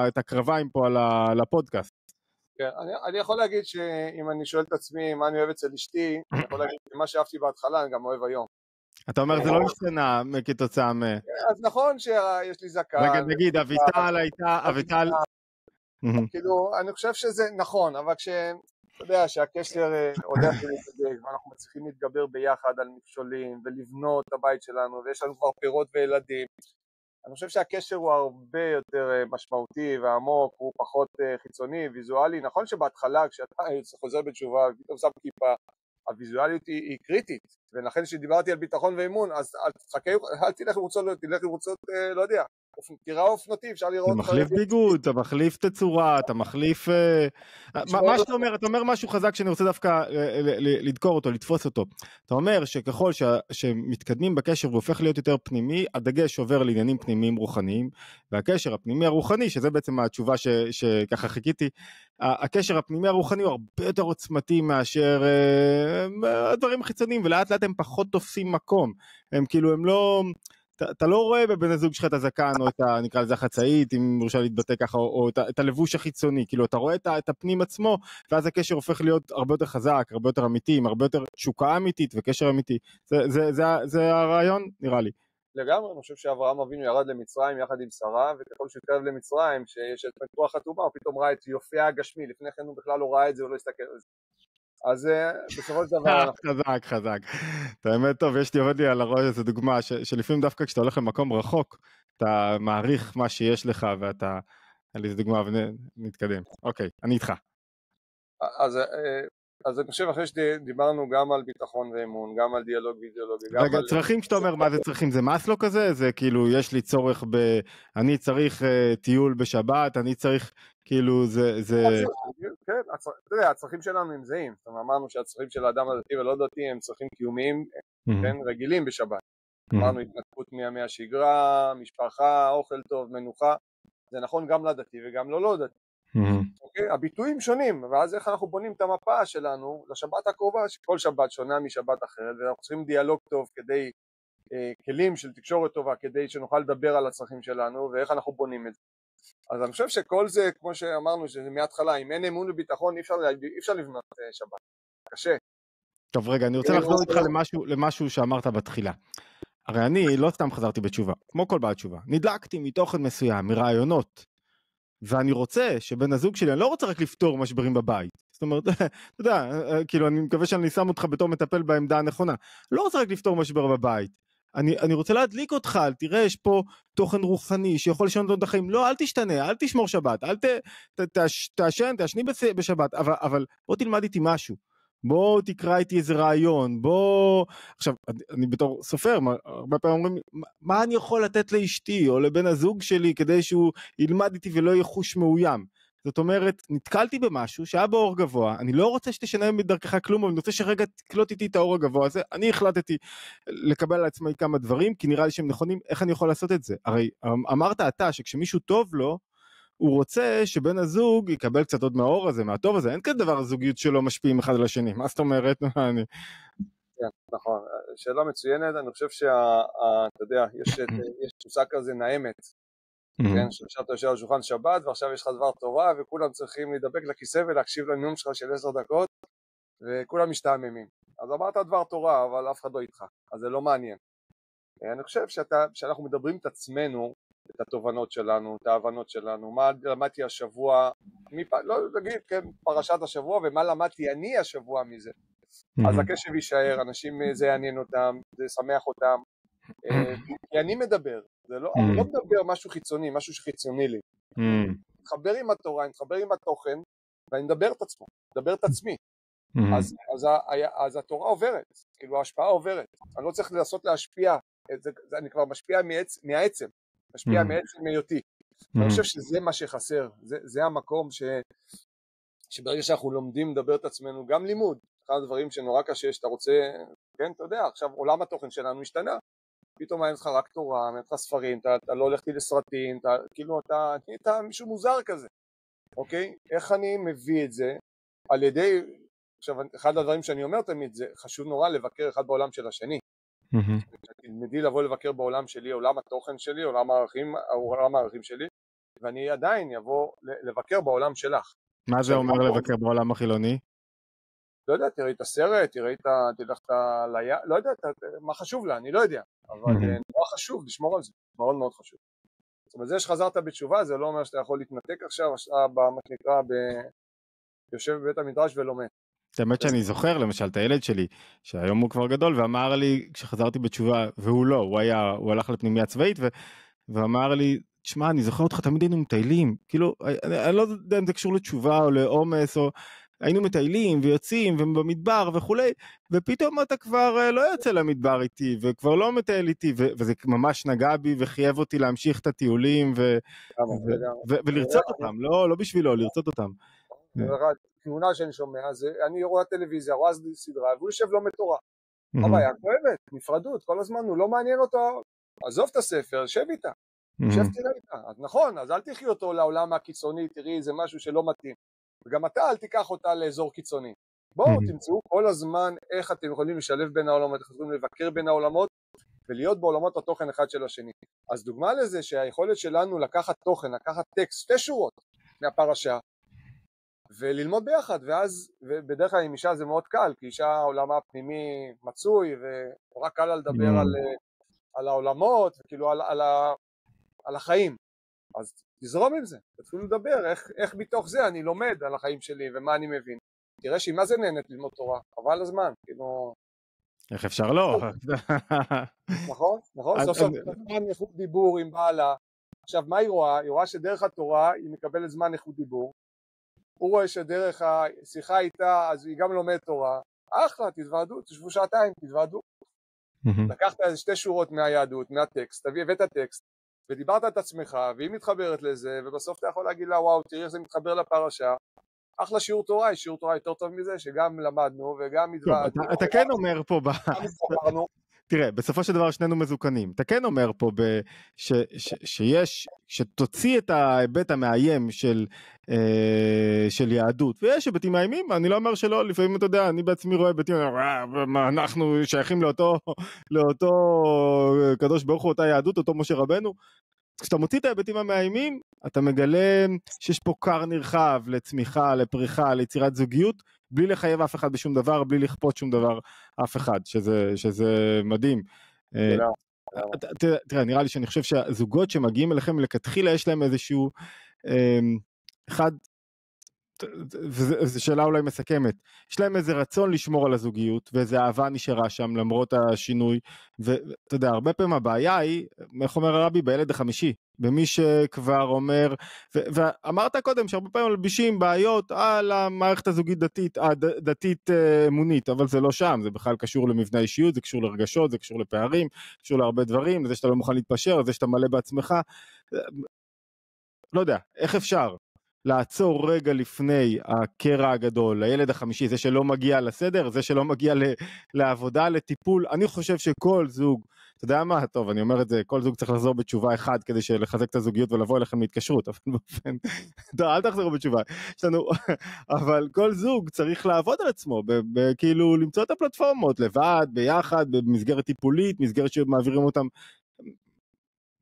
Speaker 1: את הקרביים פה על הפודקאסט.
Speaker 2: כן, אני יכול להגיד שאם אני שואל את עצמי מה אני אוהב אצל אשתי, אני יכול להגיד שמה שאהבתי בהתחלה אני גם אוהב היום.
Speaker 1: אתה אומר זה לא משתנה כתוצאה
Speaker 2: אז נכון שיש לי זקן.
Speaker 1: רגע, נגיד, אביטל הייתה, אביטל...
Speaker 2: כאילו, אני חושב שזה נכון, אבל אתה יודע שהקשר הולך ומתגבר, ואנחנו מצליחים להתגבר ביחד על מכשולים, ולבנות את הבית שלנו, ויש לנו כבר פירות וילדים. אני חושב שהקשר הוא הרבה יותר משמעותי ועמוק, הוא פחות חיצוני, ויזואלי. נכון שבהתחלה, כשאתה חוזר בתשובה, ופתאום שם כיפה, הוויזואליות היא קריטית, ולכן שדיברתי על ביטחון ואימון, אז אל תלך לרוצות, לא יודע, תראה אופנותי, אפשר לראות...
Speaker 1: אתה מחליף ביגוד, אתה מחליף תצורה, אתה מחליף... מה שאתה אומר, אתה אומר משהו חזק שאני רוצה דווקא לדקור אותו, לתפוס אותו. אתה אומר שככל שמתקדמים בקשר והופך להיות יותר פנימי, הדגש עובר לעניינים פנימיים רוחניים, והקשר הפנימי הרוחני, שזה בעצם התשובה שככה חיכיתי, הקשר הפנימי הרוחני הוא הרבה יותר עוצמתי מאשר הדברים חיצוניים, ולאט לאט הם פחות תופסים מקום. הם כאילו, הם לא... אתה לא רואה בבן הזוג שלך את הזקן, או את נקרא לזה החצאית, אם מורשה להתבטא ככה, או את הלבוש החיצוני, כאילו אתה רואה את הפנים עצמו, ואז הקשר הופך להיות הרבה יותר חזק, הרבה יותר אמיתי, עם הרבה יותר תשוקה אמיתית וקשר אמיתי. זה הרעיון, נראה לי.
Speaker 2: לגמרי, אני חושב שאברהם אבינו ירד למצרים יחד עם שרה, וככל שהתקרב למצרים, שיש את רוח הטומאה, הוא פתאום ראה את יופייה הגשמי, לפני כן הוא בכלל לא ראה את זה, הוא לא הסתכל על זה. אז בסופו של דבר...
Speaker 1: חזק. אתה האמת טוב, יש לי עובד לי על הראש איזו דוגמה, שלפעמים דווקא כשאתה הולך למקום רחוק, אתה מעריך מה שיש לך, ואתה... על איזו דוגמה, ונתקדם. אוקיי, אני איתך.
Speaker 2: אז אני חושב אחרי שדיברנו גם על ביטחון ואמון, גם על דיאלוג ואידיאולוגיה.
Speaker 1: רגע, צרכים שאתה אומר, מה זה צרכים? זה מסלו כזה? זה כאילו, יש לי צורך אני צריך טיול בשבת, אני צריך, כאילו, זה...
Speaker 2: כן, אתה יודע, הצרכים שלנו הם זהים. זאת אומרת, אמרנו שהצרכים של האדם הדתי ולא דתי הם צרכים קיומיים, כן, רגילים בשבת. אמרנו התנתקות מימי השגרה, משפחה, אוכל טוב, מנוחה. זה נכון גם לדתי וגם לא דתי. אוקיי? הביטויים שונים, ואז איך אנחנו בונים את המפה שלנו לשבת הקרובה, שכל שבת שונה משבת אחרת, ואנחנו צריכים דיאלוג טוב כדי, כלים של תקשורת טובה, כדי שנוכל לדבר על הצרכים שלנו, ואיך אנחנו בונים את זה. אז אני חושב שכל זה, כמו שאמרנו, שזה מההתחלה, אם אין אמון וביטחון, אי אפשר לבנות שבת. קשה.
Speaker 1: טוב, רגע, אני רוצה לחזור איתך למשהו שאמרת בתחילה. הרי אני לא סתם חזרתי בתשובה, כמו כל בעל תשובה. נדלקתי מתוכן מסוים, מרעיונות, ואני רוצה שבן הזוג שלי, אני לא רוצה רק לפתור משברים בבית. זאת אומרת, אתה יודע, כאילו, אני מקווה שאני שם אותך בתור מטפל בעמדה הנכונה. לא רוצה רק לפתור משבר בבית. אני רוצה להדליק אותך, תראה, יש פה תוכן רוחני שיכול לשנות את החיים. לא, אל תשתנה, אל תשמור שבת, אל תעשני בשבת, אבל בוא תלמד איתי משהו. בוא תקרא איתי איזה רעיון, בוא... עכשיו, אני בתור סופר, הרבה פעמים אומרים, מה אני יכול לתת לאשתי או לבן הזוג שלי כדי שהוא ילמד איתי ולא יחוש מאוים? זאת אומרת, נתקלתי במשהו שהיה באור גבוה, אני לא רוצה שתשנה מדרכך כלום, אבל אני רוצה שרגע תקלוט איתי את האור הגבוה הזה, אני החלטתי לקבל על עצמי כמה דברים, כי נראה לי שהם נכונים, איך אני יכול לעשות את זה? הרי אמרת אתה שכשמישהו טוב לו, הוא רוצה שבן הזוג יקבל קצת עוד מהאור הזה, מהטוב הזה, אין כזה דבר הזוגיות שלו משפיעים אחד על השני, מה זאת אומרת?
Speaker 2: כן, נכון, שאלה מצוינת, אני חושב אתה יודע, יש מושג כזה נעמת, כן, שעכשיו אתה יושב על שולחן שבת, ועכשיו יש לך דבר תורה, וכולם צריכים להידבק לכיסא ולהקשיב לנאום שלך של 10 דקות, וכולם משתעממים. אז אמרת דבר תורה, אבל אף אחד לא איתך, אז זה לא מעניין. אני חושב שאנחנו מדברים את עצמנו, את התובנות שלנו, את ההבנות שלנו, מה למדתי השבוע, לא נגיד, כן, פרשת השבוע, ומה למדתי אני השבוע מזה. אז הקשב יישאר, אנשים זה יעניין אותם, זה שמח אותם, כי אני מדבר, אני לא מדבר משהו חיצוני, משהו שחיצוני לי. אני מתחבר עם התורה, אני מתחבר עם התוכן, ואני מדבר את עצמו, מדבר את עצמי. אז התורה עוברת, כאילו ההשפעה עוברת, אני לא צריך לנסות להשפיע, אני כבר משפיע מהעצם, משפיע מעצם היותי. אני חושב שזה מה שחסר, זה המקום שברגע שאנחנו לומדים לדבר את עצמנו, גם לימוד, אחד הדברים שנורא קשה, שאתה רוצה, כן, אתה יודע, עכשיו עולם התוכן שלנו משתנה, פתאום אין לך רק תורה, אין לך ספרים, אתה לא הולכתי לסרטים, כאילו אתה מישהו מוזר כזה, אוקיי? איך אני מביא את זה? על ידי, עכשיו, אחד הדברים שאני אומר תמיד, זה חשוב נורא לבקר אחד בעולם של השני. תלמדי לבוא לבקר בעולם שלי, עולם התוכן שלי, עולם הערכים שלי, ואני עדיין יבוא לבקר בעולם שלך.
Speaker 1: מה זה אומר לבקר בעולם החילוני?
Speaker 2: לא יודע, תראי את הסרט, תלך לא יודע, מה חשוב לה, אני לא יודע, אבל נורא חשוב לשמור על זה, מאוד מאוד חשוב. זאת אומרת, זה שחזרת בתשובה, זה לא אומר שאתה יכול להתנתק עכשיו, מה שנקרא, יושב בבית המדרש ולומד.
Speaker 1: האמת שאני זוכר למשל את הילד שלי, שהיום הוא כבר גדול, ואמר לי, כשחזרתי בתשובה, והוא לא, הוא הלך לפנימיה צבאית, ואמר לי, תשמע, אני זוכר אותך, תמיד היינו מטיילים, כאילו, אני לא יודע אם זה קשור לתשובה או לעומס, או היינו מטיילים ויוצאים ובמדבר וכולי, ופתאום אתה כבר לא יוצא למדבר איתי, וכבר לא מטייל איתי, וזה ממש נגע בי וחייב אותי להמשיך את הטיולים, ולרצות אותם, לא בשבילו, לרצות אותם.
Speaker 2: תמונה שאני שומע, אני רואה טלוויזיה, רואה סדרה, והוא יושב לו מתורה. הבעיה כואבת, נפרדות, כל הזמן הוא לא מעניין אותו, עזוב את הספר, שב איתה, שב תראה איתה. אז נכון, אז אל תחי אותו לעולם הקיצוני, תראי, זה משהו שלא מתאים. וגם אתה אל תיקח אותה לאזור קיצוני. בואו תמצאו כל הזמן איך אתם יכולים לשלב בין העולמות, איך יכולים לבקר בין העולמות, ולהיות בעולמות התוכן אחד של השני. אז דוגמה לזה שהיכולת שלנו לקחת תוכן, לקחת טקסט, 2 שורות מהפרשה, וללמוד ביחד, ואז, ובדרך כלל עם אישה זה מאוד קל, כי אישה העולמה הפנימי מצוי, ורק קל לה לדבר על העולמות, וכאילו על החיים. אז תזרום עם זה, תתחילו לדבר, איך מתוך זה אני לומד על החיים שלי, ומה אני מבין. תראה שהיא מה זה נהנית ללמוד תורה, אבל הזמן, כאילו...
Speaker 1: איך אפשר לא?
Speaker 2: נכון, סוף סוף זמן איכות דיבור עם בעלה. עכשיו, מה היא רואה? היא רואה שדרך התורה היא מקבלת זמן איכות דיבור, הוא רואה שדרך השיחה איתה, אז היא גם לומד תורה, אחלה, תתוועדו, תשבו 2 שעתיים, תתוועדו. לקחת איזה 2 שורות מהיהדות, מהטקסט, תביא הבאת הטקסט, ודיברת את עצמך, והיא מתחברת לזה, ובסוף אתה יכול להגיד לה, וואו, תראי איך זה מתחבר לפרשה, אחלה שיעור תורה, שיעור תורה יותר טוב מזה, שגם למדנו, וגם התוועדנו.
Speaker 1: אתה כן אומר פה, תראה, בסופו של דבר שנינו מזוקנים, אתה כן אומר פה שתוציא את ההיבט המאיים של יהדות, ויש היבטים מאיימים, אני לא אומר שלא, לפעמים אתה יודע, אני בעצמי רואה היבטים, אנחנו שייכים לאותו קדוש ברוך הוא, אותה יהדות, אותו משה רבנו, כשאתה מוציא את ההיבטים המאיימים, אתה מגלה שיש פה קר נרחב לצמיחה, לפריחה, ליצירת זוגיות, בלי לחייב אף אחד בשום דבר, בלי לכפות שום דבר אף אחד, שזה מדהים. תראה, נראה לי שאני חושב שהזוגות שמגיעים אליכם לכתחילה, יש להם איזשהו, אחד, וזו שאלה אולי מסכמת, יש להם איזה רצון לשמור על הזוגיות, ואיזה אהבה נשארה שם למרות השינוי, ואתה יודע, הרבה פעמים הבעיה היא, איך אומר הרבי, בילד החמישי, במי שכבר אומר, ואמרת קודם שהרבה פעמים מלבישים בעיות על המערכת הזוגית דתית אמונית, אבל זה לא שם, זה בכלל קשור למבנה אישיות, זה קשור לרגשות, זה קשור לפערים, קשור להרבה דברים, לזה שאתה לא מוכן להתפשר, לזה שאתה מלא בעצמך, לא יודע, איך אפשר לעצור רגע לפני הקרע הגדול, הילד החמישי, זה שלא מגיע לסדר, זה שלא מגיע לעבודה, לטיפול, אני חושב שכל זוג, אתה יודע מה, טוב, אני אומר את זה, כל זוג צריך לחזור בתשובה אחד, כדי לחזק את הזוגיות ולבוא אליכם להתקשרות, אבל באופן, טוב, אל תחזרו בתשובה, אבל כל זוג צריך לעבוד על עצמו, כאילו למצוא את הפלטפורמות, לבד, ביחד, במסגרת טיפולית, מסגרת שמעבירים אותם,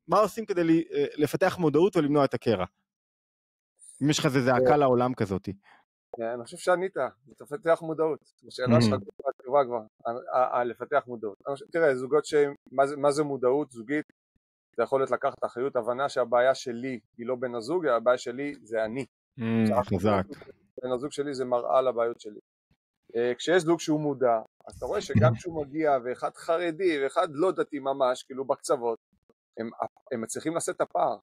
Speaker 1: מה עושים כדי לפתח מודעות ולמנוע את הקרע? אם יש לך איזה זעקה לעולם כזאת.
Speaker 2: אני חושב שענית, לפתח מודעות. השאלה שלך תשובה כבר, לפתח מודעות. תראה, זוגות מה זה מודעות זוגית? זה יכולת לקחת אחריות, הבנה שהבעיה שלי היא לא בן הזוג, הבעיה שלי זה אני.
Speaker 1: חזק.
Speaker 2: בן הזוג שלי זה מראה לבעיות שלי. כשיש זוג שהוא מודע, אז אתה רואה שגם כשהוא מגיע, ואחד חרדי ואחד לא דתי ממש, כאילו בקצוות, הם מצליחים לשאת את הפער.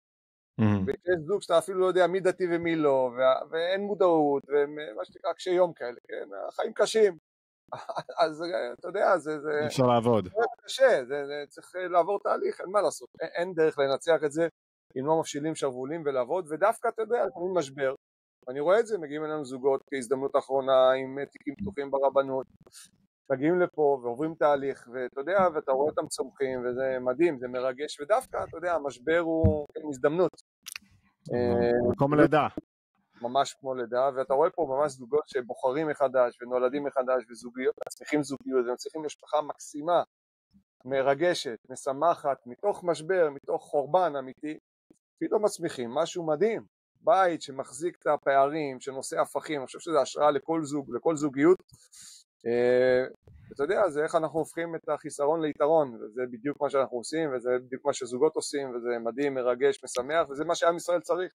Speaker 2: ויש זוג שאתה אפילו לא יודע מי דתי ומי לא, ואין מודעות, ומה שנקרא קשי יום כאלה, כן? החיים קשים. אז אתה יודע, זה
Speaker 1: אפשר לעבוד.
Speaker 2: זה קשה, זה צריך לעבור תהליך, אין מה לעשות. אין דרך לנצח את זה, אם לא מפשילים שרוולים ולעבוד, ודווקא אתה יודע, לפעמים משבר. אני רואה את זה, מגיעים אלינו זוגות כהזדמנות אחרונה, עם תיקים פתוחים ברבנות, מגיעים לפה ועוברים תהליך, ואתה יודע, ואתה רואה אותם צומחים, וזה מדהים, זה מרגש, ודווקא, אתה יודע, המשבר הוא הזדמנות.
Speaker 1: מקום לידה.
Speaker 2: ממש כמו לידה, ואתה רואה פה ממש זוגות שבוחרים מחדש ונולדים מחדש וזוגיות, מצליחים זוגיות ומצליחים משפחה מקסימה, מרגשת, משמחת, מתוך משבר, מתוך חורבן אמיתי, פתאום מצמיחים משהו מדהים, בית שמחזיק את הפערים, שנושא הפכים, אני חושב שזה השראה לכל זוג, לכל זוגיות, אתה יודע, זה איך אנחנו הופכים את החיסרון ליתרון, וזה בדיוק מה שאנחנו עושים, וזה בדיוק מה שזוגות עושים, וזה מדהים, מרגש, משמח, וזה מה שעם ישראל צריך.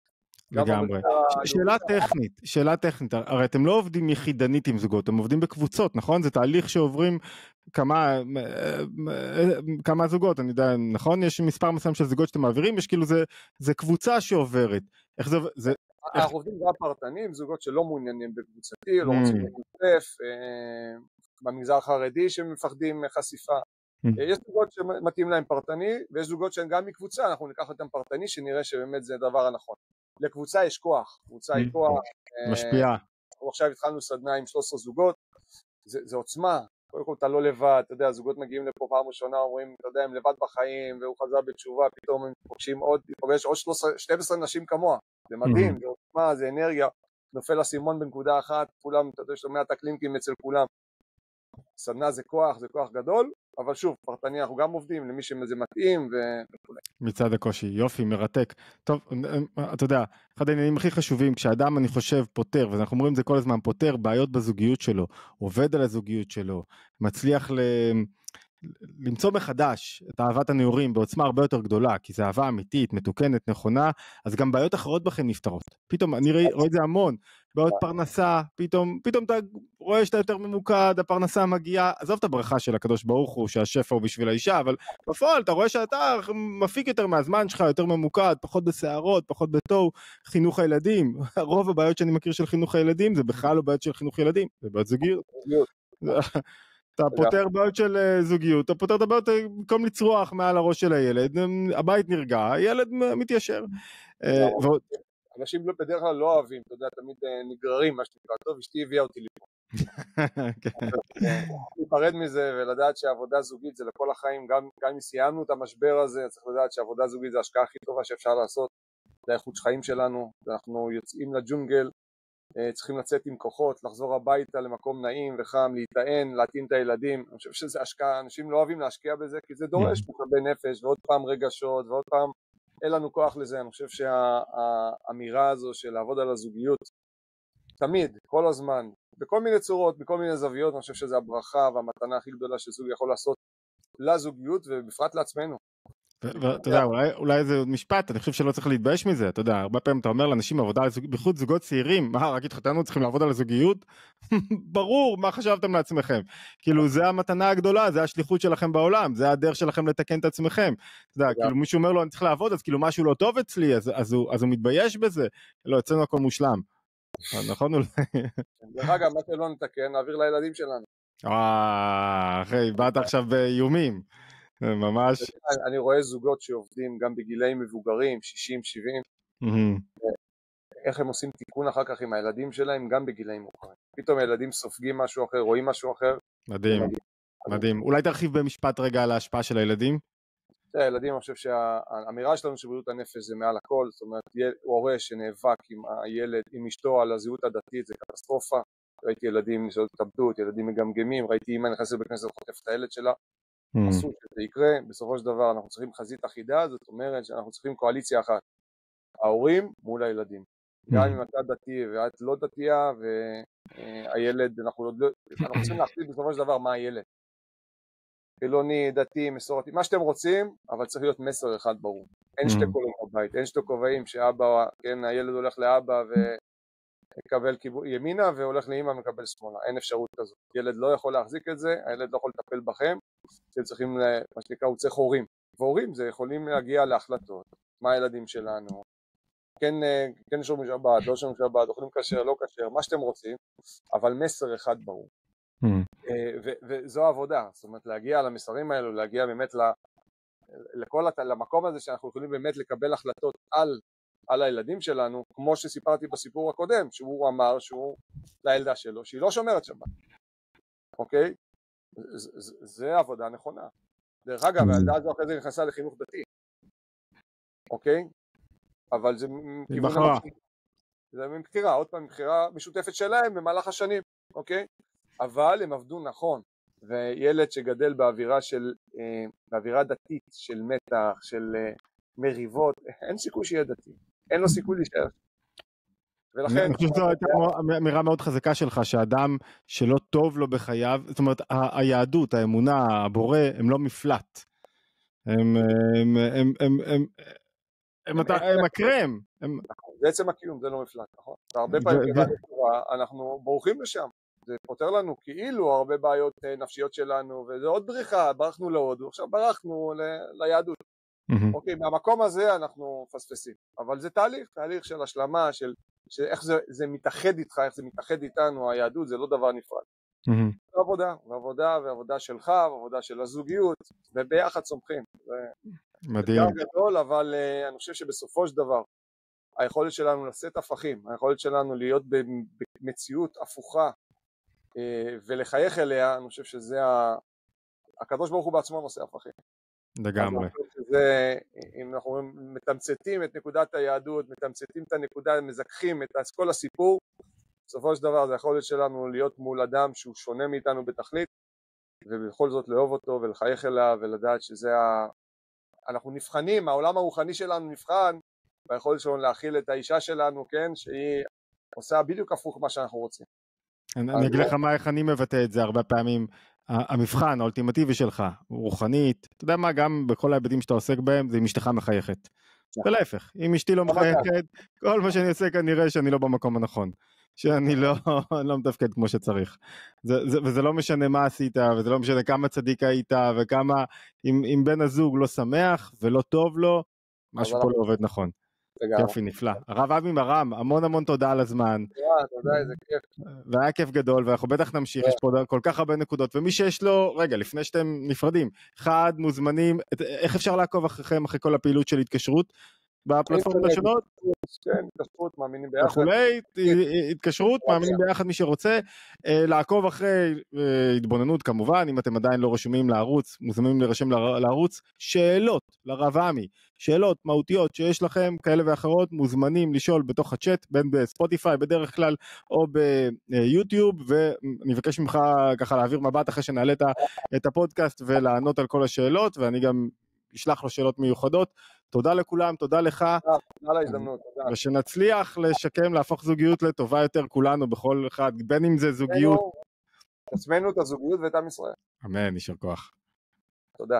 Speaker 1: לגמרי. שאלה טכנית, הרי אתם לא עובדים יחידנית עם זוגות, אתם עובדים בקבוצות, נכון? זה תהליך שעוברים כמה זוגות, אני יודע, נכון? יש מספר מסוים של זוגות שאתם מעבירים, יש כאילו זה קבוצה שעוברת. איך זה...
Speaker 2: אנחנו עובדים גם פרטנים, זוגות שלא מעוניינים בקבוצתי, לא רוצים להתנצף, במגזר החרדי שמפחדים מחשיפה. יש זוגות שמתאים להם פרטני, ויש זוגות שהן גם מקבוצה, אנחנו ניקח אותם פרטני, שנראה שבאמת זה הדבר הנכון. לקבוצה יש כוח, קבוצה היא כוח.
Speaker 1: משפיעה.
Speaker 2: אנחנו עכשיו התחלנו סדנה עם 13 זוגות, זה עוצמה, קודם כל אתה לא לבד, אתה יודע, הזוגות מגיעים לפה פעם ראשונה, אומרים, אתה יודע, הם לבד בחיים, והוא חזר בתשובה, פתאום הם פוגשים עוד 12 נשים כמוה, זה מדהים, זה עוצמה, זה אנרגיה, נופל הסימון בנקודה אחת, כולם, אתה יודע, שומע את הקלינקים אצל כולם, סדנה זה כוח גדול, אבל שוב, פרטני אנחנו גם עובדים למי שזה מתאים וכו'.
Speaker 1: מצד הקושי, יופי, מרתק. טוב, אתה יודע, אחד העניינים הכי חשובים, כשאדם, אני חושב, פותר, ואנחנו אומרים את זה כל הזמן, פותר בעיות בזוגיות שלו, עובד על הזוגיות שלו, מצליח למצוא מחדש את אהבת הנעורים בעוצמה הרבה יותר גדולה, כי זה אהבה אמיתית, מתוקנת, נכונה, אז גם בעיות אחרות בכם נפתרות. פתאום, אני רואה את זה המון, בעיות פרנסה, פתאום אתה רואה שאתה יותר ממוקד, הפרנסה מגיעה, עזוב את הברכה של הקדוש ברוך הוא, שהשפע הוא בשביל האישה, אבל בפועל אתה רואה שאתה מפיק יותר מהזמן שלך, יותר ממוקד, פחות בסערות, פחות בתוהו, חינוך הילדים, רוב הבעיות שאני מכיר של חינוך הילדים, זה בכלל לא בעיות של חינוך ילדים, זה בעיות זוגיות. אתה פותר בעיות של זוגיות, אתה פותר את הבעיות במקום לצרוח מעל הראש של הילד, הבית נרגע, הילד מתיישר.
Speaker 2: אנשים בדרך כלל לא אוהבים, אתה יודע, תמיד נגררים, מה שנקרא, טוב, אשתי הביאה אותי לפה. להיפרד מזה ולדעת שעבודה זוגית זה לכל החיים, גם אם סיימנו את המשבר הזה, צריך לדעת שעבודה זוגית זה ההשקעה הכי טובה שאפשר לעשות, זה האיכות חיים שלנו, אנחנו יוצאים לג'ונגל, צריכים לצאת עם כוחות, לחזור הביתה למקום נעים וחם, להיטען, להטעין את הילדים, אני חושב שזה השקעה, אנשים לא אוהבים להשקיע בזה, כי זה דורש הרבה נפש, ועוד פעם רגשות, ועוד פעם אין לנו כוח לזה, אני חושב שהאמירה הזו של לעבוד על הזוגיות, תמיד, כל הזמן, בכל מיני צורות, בכל מיני זוויות, אני חושב שזה הברכה והמתנה הכי גדולה שזוג יכול לעשות לזוגיות, ובפרט לעצמנו.
Speaker 1: ואתה יודע, אולי זה משפט, אני חושב שלא צריך להתבייש מזה, אתה יודע, הרבה פעמים אתה אומר לאנשים עבודה על זוגיות, בייחוד זוגות צעירים, מה, רק התחתנו צריכים לעבוד על הזוגיות? ברור, מה חשבתם לעצמכם? כאילו, זה המתנה הגדולה, זה השליחות שלכם בעולם, זה הדרך שלכם לתקן את עצמכם. אתה יודע, כאילו מישהו אומר לו, אני צריך לעבוד, אז כאילו משהו לא טוב אצלי, אז הוא מתבייש בזה. לא, אצלנו הכל מושלם. נכון אולי?
Speaker 2: דרך אגב, מה שלא נתקן, נעביר לילדים שלנו.
Speaker 1: אחי, באת עכשיו באיומים. ממש.
Speaker 2: אני רואה זוגות שעובדים גם בגילאים מבוגרים, 60, 70, איך הם עושים תיקון אחר כך עם הילדים שלהם, גם בגילאים מאוחרים. פתאום הילדים סופגים משהו אחר, רואים משהו אחר.
Speaker 1: מדהים, מדהים. אולי תרחיב במשפט רגע על ההשפעה של הילדים?
Speaker 2: הילדים, אני חושב שהאמירה שלנו שבריאות הנפש זה מעל הכל, זאת אומרת, הורה שנאבק עם הילד, עם אשתו על הזהות הדתית, זה קטסטרופה. ראיתי ילדים ניסות התאבדות, ילדים מגמגמים, ראיתי אמא נכנסת בכנסת וחוטפת את הילד שלה. אסור שזה יקרה, בסופו של דבר אנחנו צריכים חזית אחידה, זאת אומרת שאנחנו צריכים קואליציה אחת, ההורים מול הילדים, גם אם אתה דתי ואת לא דתייה והילד, אנחנו צריכים להחליט בסופו של דבר מה הילד, חילוני, דתי, מסורתי, מה שאתם רוצים, אבל צריך להיות מסר אחד ברור, אין שתי קולות בבית, אין שתי כובעים שאבא, כן, הילד הולך לאבא מקבל ימינה והולך לאמא מקבל שמאלה, אין אפשרות כזאת, ילד לא יכול להחזיק את זה, הילד לא יכול לטפל בכם, אתם צריכים, מה שנקרא, הוא צריך הורים, והורים זה יכולים להגיע להחלטות, מה הילדים שלנו, כן שומעים שבת, לא שומעים שבת, אוכלים כשר, לא כשר, מה שאתם רוצים, אבל מסר אחד ברור, וזו העבודה, זאת אומרת להגיע למסרים האלו, להגיע באמת למקום הזה שאנחנו יכולים באמת לקבל החלטות על הילדים שלנו, כמו שסיפרתי בסיפור הקודם, שהוא אמר שהוא לילדה שלו, שהיא לא שומרת שבת, אוקיי? זה עבודה נכונה. דרך אגב, הילדה הזו אחרי זה נכנסה לחינוך דתי, אוקיי? אבל זה זה מבחירה, עוד פעם מבחירה משותפת שלהם במהלך השנים, אוקיי? אבל הם עבדו נכון, וילד שגדל באווירה דתית של מתח, של מריבות, אין סיכוי שיהיה דתי, אין לו סיכוי להישאר.
Speaker 1: אני חושב שזו הייתה אמירה מאוד חזקה שלך, שאדם שלא טוב לו בחייו, זאת אומרת, היהדות, האמונה, הבורא, הם לא מפלט. הם הקרם.
Speaker 2: זה עצם הקיום, זה לא מפלט, נכון? הרבה פעמים אנחנו בורחים לשם, זה פותר לנו כאילו הרבה בעיות נפשיות שלנו, וזה עוד בריחה, ברחנו להודו, עכשיו ברחנו ליהדות. אוקיי, מהמקום הזה אנחנו פספסים, אבל זה תהליך של השלמה, של איך זה מתאחד איתך, איך זה מתאחד איתנו, היהדות זה לא דבר נפרד. זה עבודה שלך, עבודה של הזוגיות, וביחד צומחים.
Speaker 1: מדהים.
Speaker 2: זה גדול, אבל אני חושב שבסופו של דבר, היכולת שלנו לשאת הפכים, היכולת שלנו להיות במציאות הפוכה, ולחייך אליה, אני חושב שזה הקדוש ברוך הוא בעצמו נושא הפכים.
Speaker 1: לגמרי.
Speaker 2: אם אנחנו מתמצתים את נקודת היהדות, מתמצתים את הנקודה, מזכחים את כל הסיפור, בסופו של דבר זה היכולת שלנו להיות מול אדם שהוא שונה מאיתנו בתכלית, ובכל זאת לאהוב אותו ולחייך אליו ולדעת שזה אנחנו נבחנים, העולם הרוחני שלנו נבחן, והיכולת שלנו להכיל את האישה שלנו, כן, שהיא עושה בדיוק הפוך מה שאנחנו רוצים.
Speaker 1: אני אגיד לך איך אני מבטא את זה הרבה פעמים, המבחן האולטימטיבי שלך, רוחנית, אתה יודע מה, גם בכל ההיבטים שאתה עוסק בהם, זה אם אשתך מחייכת. ולהפך, אם אשתי לא מחייכת, כל מה שאני עושה כנראה שאני לא במקום הנכון, שאני לא מתפקד כמו שצריך. וזה לא משנה מה עשית, וזה לא משנה כמה צדיק היית, וכמה, אם בן הזוג לא שמח ולא טוב לו, משהו פה לא עובד נכון. יופי, נפלא. הרב אבי ברעם, המון תודה על הזמן.
Speaker 2: תודה, איזה כיף.
Speaker 1: והיה כיף גדול, ואנחנו בטח נמשיך, יש פה כל כך הרבה נקודות, ומי שיש לו, רגע, לפני שאתם נפרדים, אחד, מוזמנים, איך אפשר לעקוב אחריכם, אחרי כל הפעילות של התקשרות, בפלטפורמות השונות?
Speaker 2: כן, התקשרות, מאמינים ביחד.
Speaker 1: וכולי, התקשרות, מאמינים ביחד מי שרוצה, לעקוב אחרי התבוננות כמובן, אם אתם עדיין לא רשומים לערוץ, מוזמנים להירשם לערוץ, שאלות לרב עמי, שאלות מהותיות שיש לכם, כאלה ואחרות, מוזמנים לשאול בתוך הצ'אט, בין בספוטיפיי בדרך כלל, או ביוטיוב, ואני מבקש ממך ככה להעביר מבט אחרי שנעלה את הפודקאסט, ולענות על כל השאלות, ואני גם אשלח לו שאלות מיוחדות. תודה לכולם, תודה לך.
Speaker 2: תודה על ההזדמנות, תודה.
Speaker 1: ושנצליח לשקם, להפוך זוגיות לטובה יותר כולנו, בכל אחד, בין אם זה זוגיות.
Speaker 2: עצמנו את הזוגיות ואת עם ישראל.
Speaker 1: אמן, יישר כוח.
Speaker 2: תודה.